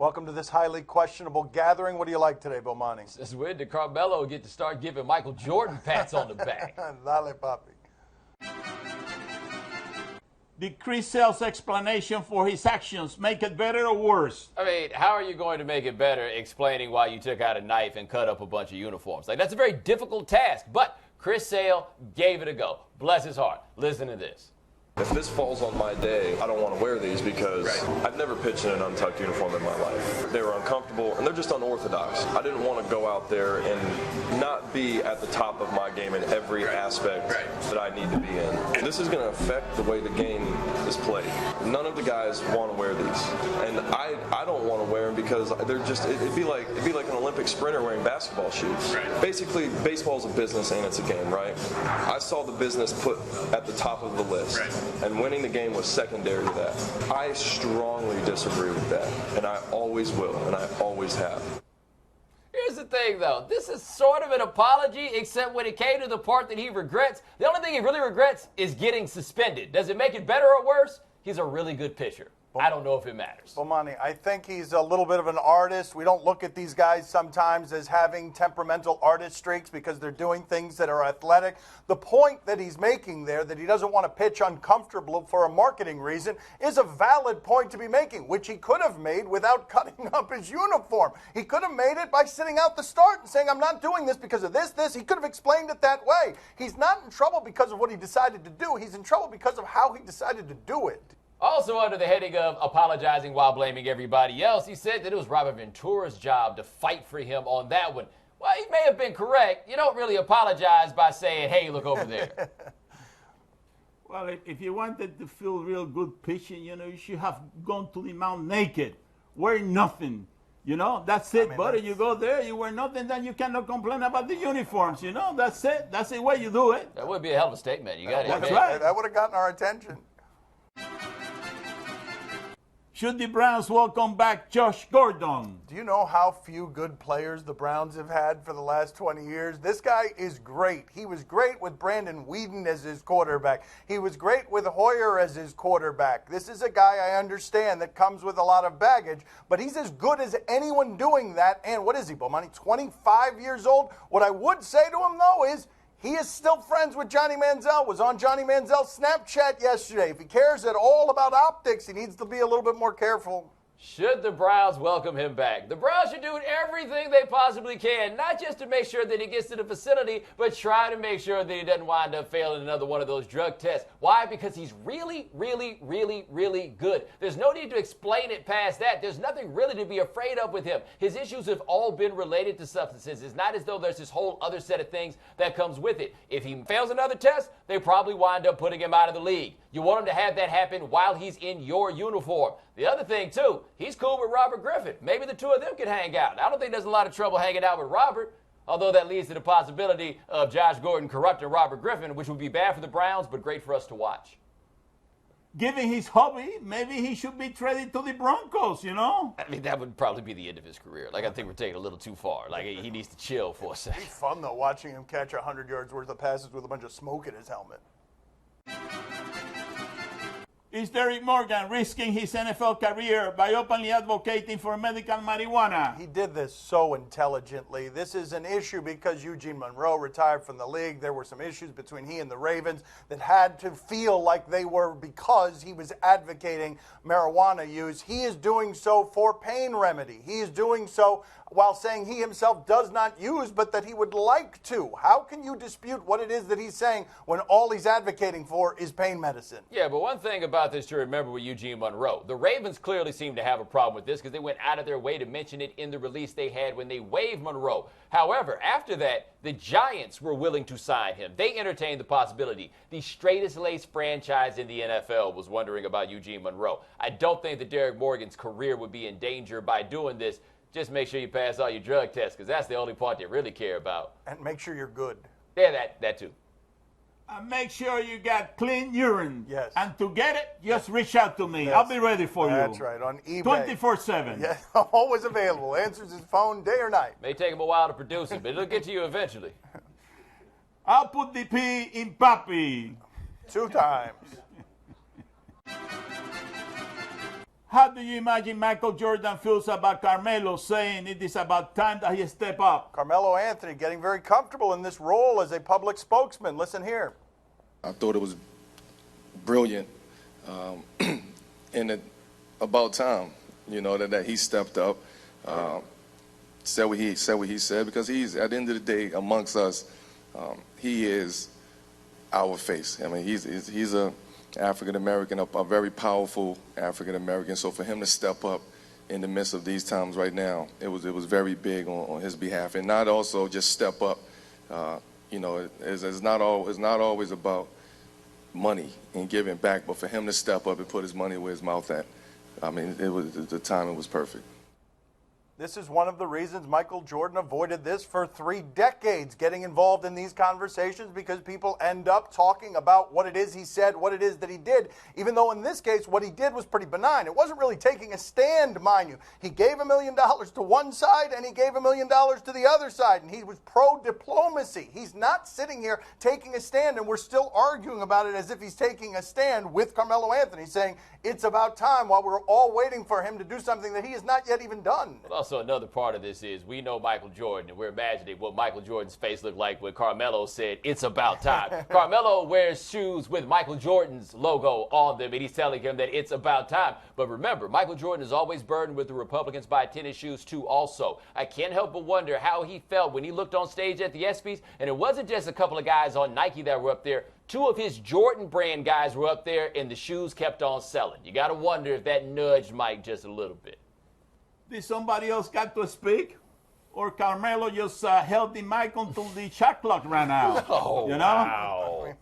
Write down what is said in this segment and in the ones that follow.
Welcome to this highly questionable gathering. What do you like today, Bomani? It's weird that Carmelo get to start giving Michael Jordan pats on the back. Dale, papi. Did Chris Sale's explanation for his actions make it better or worse? I mean, how are you going to make it better explaining why you took out a knife and cut up a bunch of uniforms? Like, that's a very difficult task, but Chris Sale gave it a go. Bless his heart. Listen to this. If this falls on my day, I don't want to wear these because I've never pitched in an untucked uniform in my life. They were uncomfortable and they're just unorthodox. I didn't want to go out there and not be at the top of my game in every aspect that I need to be in. This is going to affect the way the game is played. None of the guys want to wear these, and I don't want to wear them because they're just it'd be like an Olympic sprinter wearing basketball shoes. Basically, baseball's a business and it's a game, right? I saw the business put at the top of the list. And winning the game was secondary to that. I strongly disagree with that, and I always will, and I always have. Here's the thing, though. This is sort of an apology, except when it came to the part that he regrets. The only thing he really regrets is getting suspended. Does it make it better or worse? He's a really good pitcher. I don't know if it matters. Bomani, I think he's a little bit of an artist. We don't look at these guys sometimes as having temperamental artist streaks because they're doing things that are athletic. The point that he's making there, that he doesn't want to pitch uncomfortable for a marketing reason, is a valid point to be making, which he could have made without cutting up his uniform. He could have made it by sitting out the start and saying, I'm not doing this because of this. He could have explained it that way. He's not in trouble because of what he decided to do. He's in trouble because of how he decided to do it. Also, under the heading of apologizing while blaming everybody else, he said that it was Robert Ventura's job to fight for him on that one. Well, he may have been correct. You don't really apologize by saying, hey, look over there. Well, if you wanted to feel real good pitching, you should have gone to the mound naked, wearing nothing. That's it, buddy. You go there, you wear nothing, then you cannot complain about the uniforms. That's it. That's the way you do it. That would be a hell of a statement. You got it. That's right. That would have gotten our attention. Should the Browns welcome back Josh Gordon? Do you know how few good players the Browns have had for the last 20 years? This guy is great. He was great with Brandon Weeden as his quarterback. He was great with Hoyer as his quarterback. This is a guy I understand that comes with a lot of baggage, but he's as good as anyone doing that. And what is he, Bomani, 25 years old? What I would say to him, though, is he is still friends with Johnny Manziel, was on Johnny Manziel's Snapchat yesterday. If he cares at all about optics, he needs to be a little bit more careful. Should the Browns welcome him back? The Browns should do everything they possibly can, not just to make sure that he gets to the facility, but try to make sure that he doesn't wind up failing another one of those drug tests. Why? Because he's really, really, really, really good. There's no need to explain it past that. There's nothing really to be afraid of with him. His issues have all been related to substances. It's not as though there's this whole other set of things that comes with it. If he fails another test, they probably wind up putting him out of the league. You want him to have that happen while he's in your uniform. The other thing, too, he's cool with Robert Griffin. Maybe the two of them could hang out. I don't think there's a lot of trouble hanging out with Robert, although that leads to the possibility of Josh Gordon corrupting Robert Griffin, which would be bad for the Browns, but great for us to watch. Given his hobby, maybe he should be traded to the Broncos, I mean, that would probably be the end of his career. I think we're taking it a little too far. He needs to chill for a second. It's fun, though, watching him catch 100 yards worth of passes with a bunch of smoke in his helmet. Is Derek Morgan risking his NFL career by openly advocating for medical marijuana? He did this so intelligently. This is an issue because Eugene Monroe retired from the league. There were some issues between he and the Ravens that had to feel like they were because he was advocating marijuana use. He is doing so for pain remedy. He is doing so while saying he himself does not use, but that he would like to. How can you dispute what it is that he's saying when all he's advocating for is pain medicine? Yeah, but one thing about this to remember with Eugene Monroe, the Ravens clearly seem to have a problem with this because they went out of their way to mention it in the release they had when they waived Monroe. However, after that, the Giants were willing to sign him. They entertained the possibility. The straightest-laced franchise in the NFL was wondering about Eugene Monroe. I don't think that Derek Morgan's career would be in danger by doing this. Just make sure you pass all your drug tests because that's the only part they really care about. And make sure you're good. Yeah, that too. Make sure you got clean urine. Yes. And to get it, just reach out to me. Yes. I'll be ready for you. That's right, on eBay. 24/7. Yeah, always available. Answers his phone day or night. May take him a while to produce it, but it'll get to you eventually. I'll put the P in Papi. 2 times. How do you imagine Michael Jordan feels about Carmelo saying it is about time that he step up? Carmelo Anthony getting very comfortable in this role as a public spokesman. Listen here. I thought it was brilliant, and about time, that he stepped up, said what he said, because he's, at the end of the day, amongst us, he is our face. I mean, he's a African American, a very powerful African American. So for him to step up in the midst of these times right now, it was very big on his behalf, and not also just step up. It's not always about money and giving back, but for him to step up and put his money where his mouth at, I mean, the timing was perfect. This is one of the reasons Michael Jordan avoided this for 3 decades, getting involved in these conversations, because people end up talking about what it is he said, what it is that he did, even though in this case what he did was pretty benign. It wasn't really taking a stand, mind you. He gave $1 million to one side and he gave $1 million to the other side, and he was pro-diplomacy. He's not sitting here taking a stand, and we're still arguing about it as if he's taking a stand with Carmelo Anthony, saying it's about time, while we're all waiting for him to do something that he has not yet even done. But also another part of this is we know Michael Jordan, and we're imagining what Michael Jordan's face looked like when Carmelo said, it's about time. Carmelo wears shoes with Michael Jordan's logo on them, and he's telling him that it's about time. But remember, Michael Jordan is always burdened with the Republicans buy tennis shoes too also. I can't help but wonder how he felt when he looked on stage at the ESPYs, and it wasn't just a couple of guys on Nike that were up there. 2 of his Jordan brand guys were up there, and the shoes kept on selling. You got to wonder if that nudged Mike just a little bit. Did somebody else got to speak? Or Carmelo just held the mic until the shot clock ran out? Oh, wow.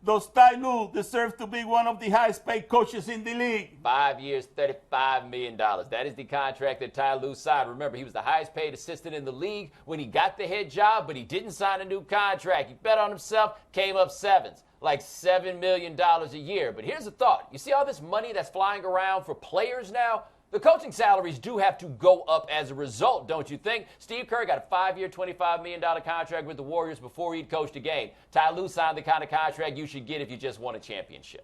Does Tyronn Lue deserve to be one of the highest paid coaches in the league? 5 years, $35 million. That is the contract that Tyronn Lue signed. Remember, he was the highest paid assistant in the league when he got the head job, but he didn't sign a new contract. He bet on himself, came up sevens, like $7 million a year. But here's the thought. You see all this money that's flying around for players now? The coaching salaries do have to go up as a result, don't you think? Steve Kerr got a 5-year, $25 million contract with the Warriors before he'd coached a game. Tyronn Lue signed the kind of contract you should get if you just won a championship.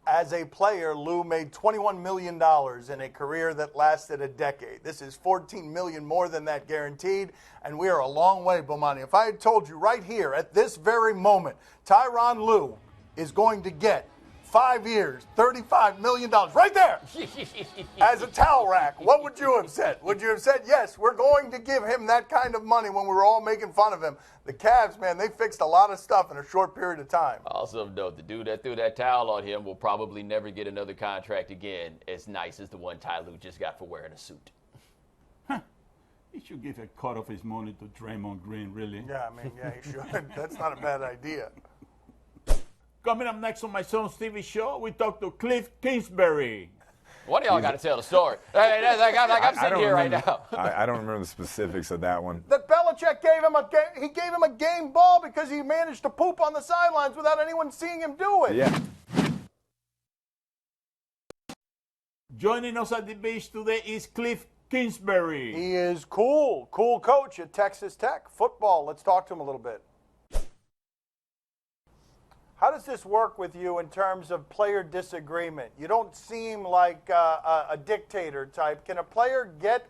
As a player, Lue made $21 million in a career that lasted a decade. This is $14 million more than that guaranteed, and we are a long way, Bomani. If I had told you right here at this very moment, Tyronn Lue is going to get 5 years, $35 million, right there, as a towel rack, what would you have said? Would you have said, yes, we're going to give him that kind of money when we were all making fun of him? The Cavs, man, they fixed a lot of stuff in a short period of time. Also, note, the dude that threw that towel on him will probably never get another contract again as nice as the one Tyronn Lue just got for wearing a suit. He should give a cut of his money to Draymond Green, really. Yeah, I mean, yeah, he should. That's not a bad idea. Coming up next on my son's TV show, we talk to Kliff Kingsbury. One of y'all got to tell the story. Hey, I'm sitting here right now. I don't remember the specifics of that one. That Belichick gave him a game ball because he managed to poop on the sidelines without anyone seeing him do it. Yeah. Joining us at the beach today is Kliff Kingsbury. He is cool coach at Texas Tech football. Let's talk to him a little bit. How does this work with you in terms of player disagreement? You don't seem like a dictator type. Can a player get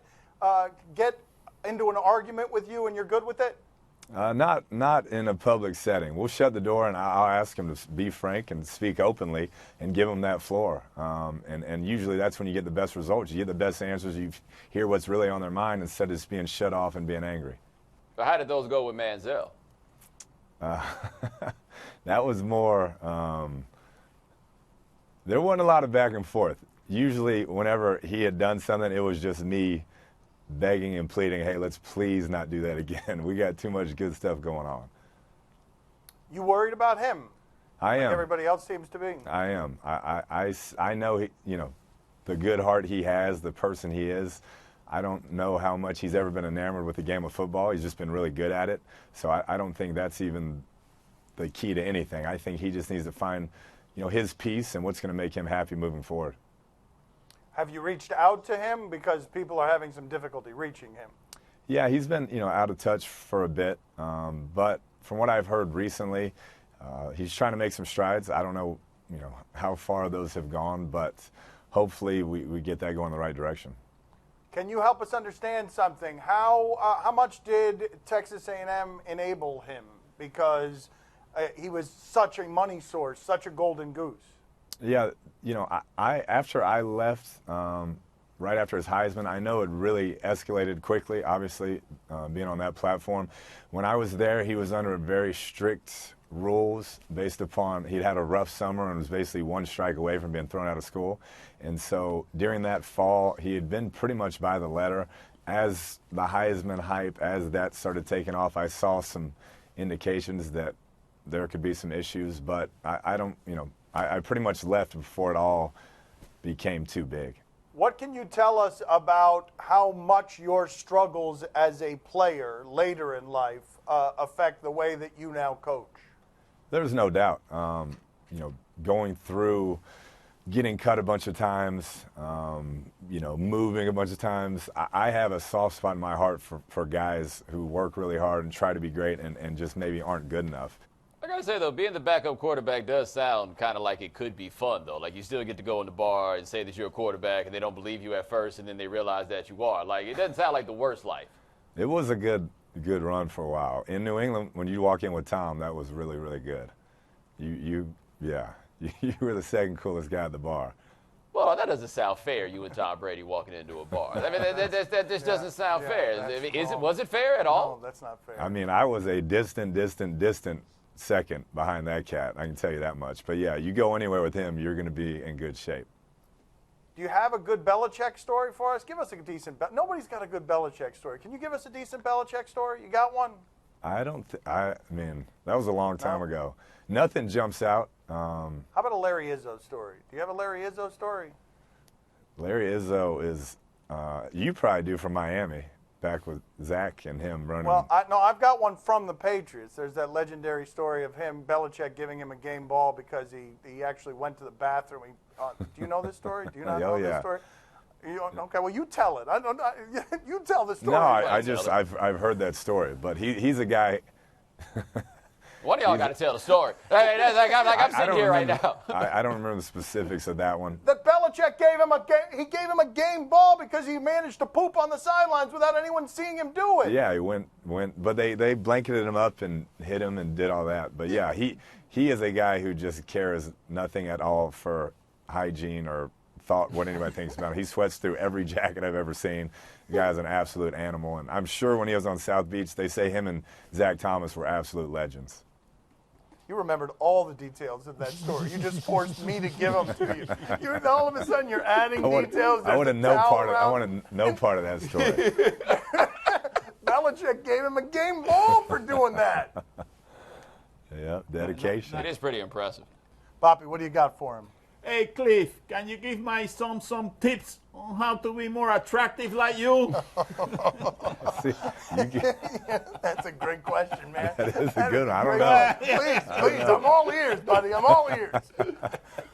into an argument with you and you're good with it? Not in a public setting. We'll shut the door and I'll ask him to be frank and speak openly and give him that floor. And usually that's when you get the best results. You get the best answers. You hear what's really on their mind instead of just being shut off and being angry. But how did those go with Manziel? That was more, there wasn't a lot of back and forth. Usually whenever he had done something, it was just me begging and pleading, hey, let's please not do that again. We got too much good stuff going on. You worried about him? I am. Like everybody else seems to be. I am. I know, the good heart he has, the person he is. I don't know how much he's ever been enamored with the game of football. He's just been really good at it. So I don't think that's even the key to anything. I think he just needs to find, his peace and what's going to make him happy moving forward. Have you reached out to him? Because people are having some difficulty reaching him. Yeah, he's been, out of touch for a bit. But from what I've heard recently, he's trying to make some strides. I don't know how far those have gone, but hopefully we get that going in the right direction. Can you help us understand something? How much did Texas A&M enable him? Because he was such a money source, such a golden goose. Yeah, I after I left, right after his Heisman, I know it really escalated quickly, obviously, being on that platform. When I was there, he was under very strict rules based upon he'd had a rough summer and was basically one strike away from being thrown out of school. And so during that fall, he had been pretty much by the letter. As the Heisman hype, as that started taking off, I saw some indications that there could be some issues, but I don't, I pretty much left before it all became too big. What can you tell us about how much your struggles as a player later in life affect the way that you now coach? There's no doubt. Going through getting cut a bunch of times, moving a bunch of times, I have a soft spot in my heart for guys who work really hard and try to be great and just maybe aren't good enough. I gotta say, though, being the backup quarterback does sound kind of like it could be fun, though. Like, you still get to go in the bar and say that you're a quarterback, and they don't believe you at first, and then they realize that you are. Like, it doesn't sound like the worst life. It was a good run for a while. In New England, when you walk in with Tom, that was really, really good. You were the second coolest guy at the bar. Well, that doesn't sound fair, you and Tom Brady walking into a bar. I mean, that just doesn't sound fair. Was it fair at all? No, that's not fair. I mean, I was a distant second behind that cat. I can tell you that much. But, yeah, you go anywhere with him, you're going to be in good shape. Do you have a good Belichick story for us? Give us a decent nobody's got a good Belichick story. Can you give us a decent Belichick story? You got one? I mean, that was a long time ago. Nothing jumps out. How about a Larry Izzo story? Do you have a Larry Izzo story? Larry Izzo is, you probably do from Miami, back with Zach and him running. Well, I've got one from the Patriots. There's that legendary story of him, Belichick giving him a game ball because he actually went to the bathroom. Do you know this story? Do you not know this story? Okay, well, you tell it. You tell the story. No, I've heard that story, but he's a guy. One of y'all got to tell the story. Hey, I'm sitting here right now. I don't remember the specifics of that one. That Belichick gave him a game ball because he managed to poop on the sidelines without anyone seeing him do it. Yeah, he went, but they blanketed him up and hit him and did all that. But yeah, he is a guy who just cares nothing at all for hygiene or thought what anybody thinks about him. He sweats through every jacket I've ever seen. The guy's an absolute animal, and I'm sure when he was on South Beach, they say him and Zach Thomas were absolute legends. You remembered all the details of that story. You just forced me to give them to you. All of a sudden, you're adding details. I want to know part of that story. Belichick gave him a game ball for doing that. Yeah, dedication. It is pretty impressive. Poppy, what do you got for him? Hey, Kliff, can you give my son some tips on how to be more attractive like you? See, that's a great question, man. That is a good one. I don't know. Please, I'm all ears, buddy. I'm all ears.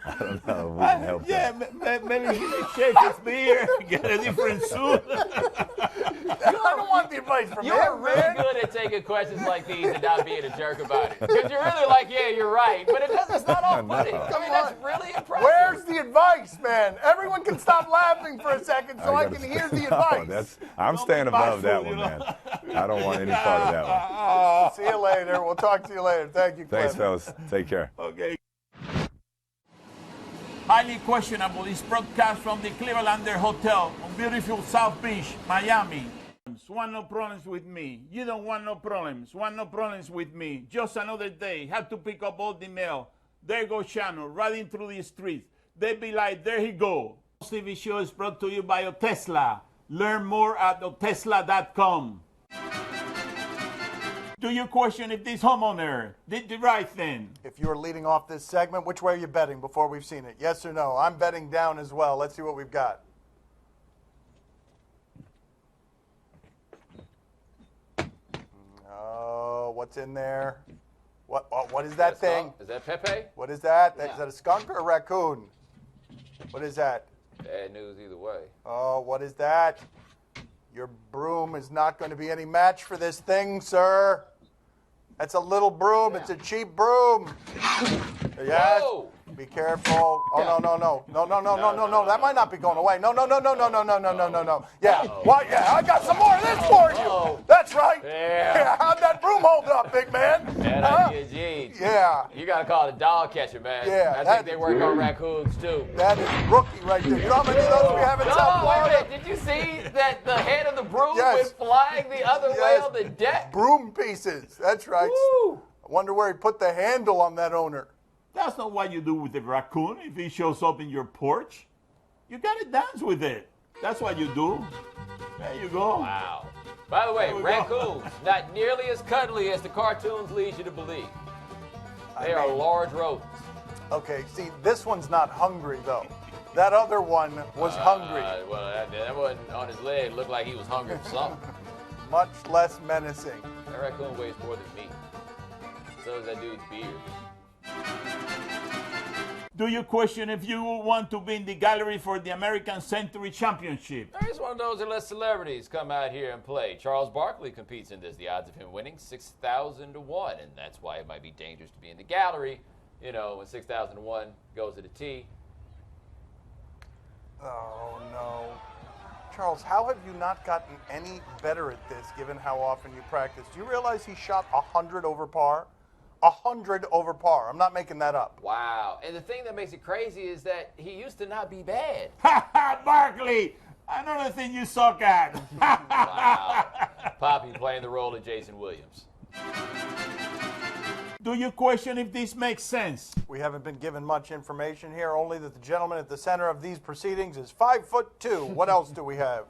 I don't know. We can help that. Maybe he should shave his beard, get a different suit. I don't want the advice from him, You're really good at taking questions like these and not being a jerk about it. Because you're really like, yeah, you're right. But it's not all funny. I mean, that's really impressive. Where's the advice, man? Everyone can stop laughing for a second so I can hear the advice. I'm staying above that one, man. I don't want any part of that one. See you later. We'll talk to you later. Thank you, Kliff. Thanks, fellas. Take care. Okay. Highly questionable is broadcast from the Clevelander Hotel on beautiful South Beach, Miami. Want no problems with me. You don't want no problems. Want no problems with me. Just another day. Had to pick up all the mail. There goes Shannon riding through the streets. They be like, there he go. This TV show is brought to you by Otesla. Learn more at otesla.com. Do you question if this homeowner did the right thing? If you're leading off this segment, which way are you betting before we've seen it? Yes or no? I'm betting down as well. Let's see what we've got. Oh, what's in there? What is that thing? Is that Pepe? What is that? Yeah. Is that a skunk or a raccoon? What is that? Bad news either way. Oh, what is that? Your broom is not going to be any match for this thing, sir. That's a little broom. Yeah. It's a cheap broom. Yes. Whoa. Be careful. Oh, no. No. That might not be going away. No. Yeah. What? Yeah, I got some more of this for you. That's right. Yeah. How'd that broom hold up, big man? Bad idea, geez. Yeah. You got to call it a dog catcher, man. Yeah, I think they work on raccoons, too. That is rookie right there. You know how many of those we have in South Wait a Florida? minute. Did you see that the head of the broom Yes. went flying the other way Yes. on the deck? Broom pieces. That's right. Woo. I wonder where he put the handle on that owner. That's not what you do with the raccoon. If he shows up in your porch, you gotta dance with it. That's what you do. There you go. Wow. By the way, There we raccoons, not nearly as cuddly as the cartoons lead you to believe. They are large rodents. Okay, see, this one's not hungry, though. That other one was hungry. Well, that one on his leg looked like he was hungry for something. Much less menacing. That raccoon weighs more than me. So does that dude's beard. Do you question if you want to be in the gallery for the American Century Championship? It's one of those that lets celebrities come out here and play. Charles Barkley competes in this. The odds of him winning, 6,000 to 1. And that's why it might be dangerous to be in the gallery. You know, when 6,000 to 1 goes to the tee. Oh, no. Charles, how have you not gotten any better at this, given how often you practice? Do you realize he shot 100 over par? 100 over par. I'm not making that up. Wow. And the thing that makes it crazy is that he used to not be bad. Ha ha, Barkley! Another thing you suck at. Wow. Poppy playing the role of Jason Williams. Do you question if this makes sense? We haven't been given much information here, only that the gentleman at the center of these proceedings is 5'2". What else do we have?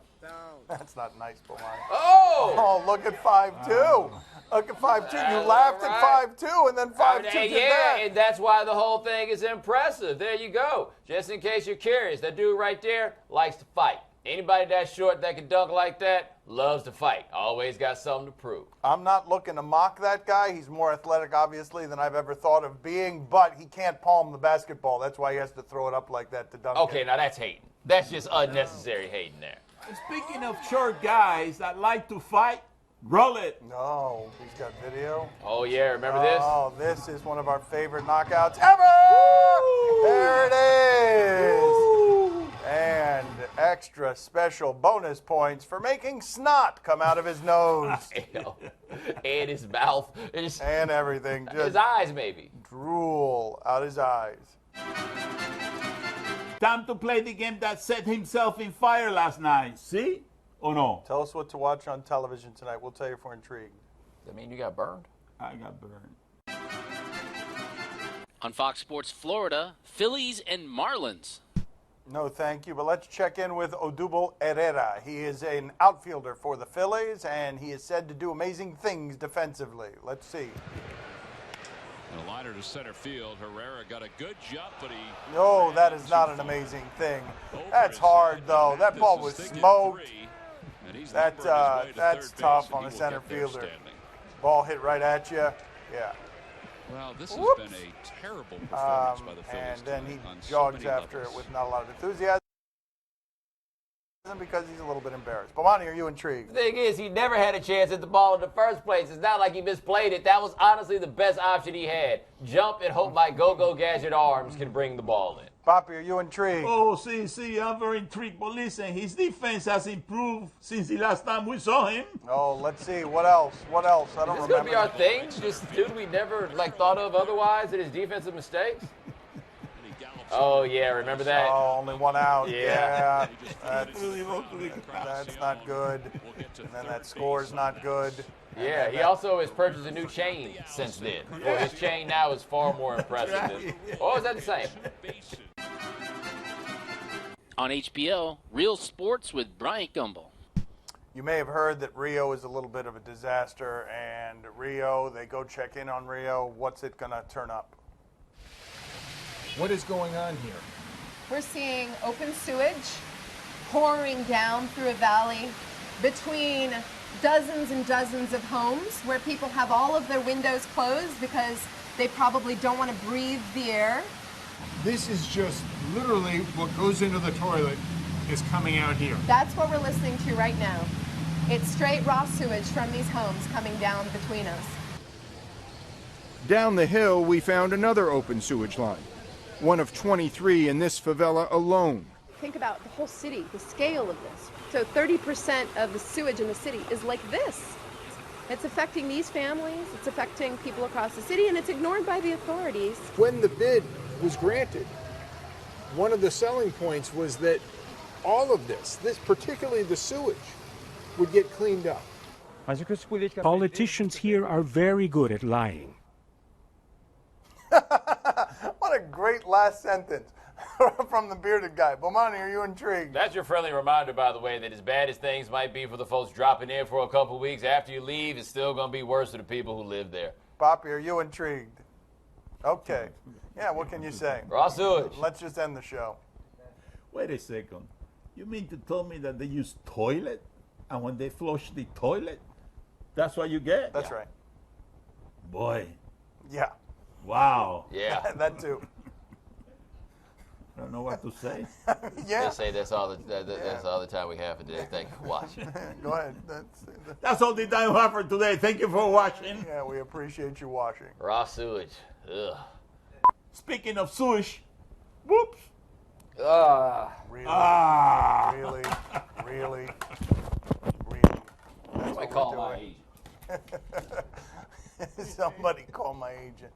That's not nice, Bomani. Oh, look at 5'2". Look at 5'2". You laughed at 5'2", and then 5'2" did that. And that's why the whole thing is impressive. There you go. Just in case you're curious, that dude right there likes to fight. Anybody that short that can dunk like that loves to fight. Always got something to prove. I'm not looking to mock that guy. He's more athletic, obviously, than I've ever thought of being, but he can't palm the basketball. That's why he has to throw it up like that to dunk Okay, it. now that's hating. That's just unnecessary hating there. Speaking of short guys that like to fight, roll it. No, he's got video. Oh, yeah, remember this? Oh, this is one of our favorite knockouts ever! There it is! And extra special bonus points for making snot come out of his nose. And his mouth. And everything. Just His eyes, maybe. drool out his eyes. Time to play the game that set himself in fire last night. See? Or no? Tell us what to watch on television tonight. We'll tell you if we're intrigued. Does that mean you got burned? I got burned. On Fox Sports Florida, Phillies and Marlins. No, thank you. But let's check in with Odubel Herrera. He is an outfielder for the Phillies, and he is said to do amazing things defensively. Let's see. And a liner to center field. Herrera got a good jump, but he... No, that is not an amazing thing. That's hard, though. That ball was smoked. That's tough on a center fielder. Ball hit right at you. Yeah. Well, this has Whoops. been a terrible performance by the Phillies And then he tonight on so jogs many after levels. it with not a lot of enthusiasm because he's a little bit embarrassed. Bomani, are you intrigued? The thing is, he never had a chance at the ball in the first place. It's not like he misplayed it. That was honestly the best option he had. Jump and hope my go-go gadget arms can bring the ball in. Poppy, are you intrigued? Oh, see, I'm very intrigued. But listen, his defense has improved since the last time we saw him. Oh, let's see. What else? What else? I don't Is this remember. going to be our thing? This dude we never thought of otherwise in his defensive mistakes? Oh, yeah, remember that? Oh, only one out. Yeah. That's not good. And then that score's not good. Yeah, he also has purchased a new chain since then. Well, his chain now is far more impressive. Or is that the same? On HBO, Real Sports with Bryant Gumbel. You may have heard that Rio is a little bit of a disaster, and Rio, they go check in on Rio. What's it going to turn up? What is going on here? We're seeing open sewage pouring down through a valley between dozens and dozens of homes where people have all of their windows closed because they probably don't want to breathe the air. This is just literally what goes into the toilet is coming out here. That's what we're listening to right now. It's straight raw sewage from these homes coming down between us. Down the hill, we found another open sewage line. one of 23 in this favela alone. Think about the whole city, the scale of this. So 30% of the sewage in the city is like this. It's affecting these families, it's affecting people across the city, and it's ignored by the authorities. When the bid was granted, one of the selling points was that all of this particularly the sewage, would get cleaned up. Politicians here are very good at lying. What a great last sentence from the bearded guy. Bomani, are you intrigued? That's your friendly reminder, by the way, that as bad as things might be for the folks dropping in for a couple of weeks, after you leave, it's still going to be worse for the people who live there. Poppy, are you intrigued? Okay. Yeah, what can you say? Raw sewage. Let's just end the show. Wait a second. You mean to tell me that they use toilet? And when they flush the toilet, that's what you get? That's right. Boy. Yeah. Wow. Yeah. That too. I don't know what to say. Yeah. They say that's all the time we have for today. Thank you for watching. Go ahead. That's all the time we have for today. Thank you for watching. Yeah, we appreciate you watching. Raw sewage. Ugh. Speaking of sewage, whoops. Really? Ah. Really? That's I what call we're my doing. agent. Somebody call my agent.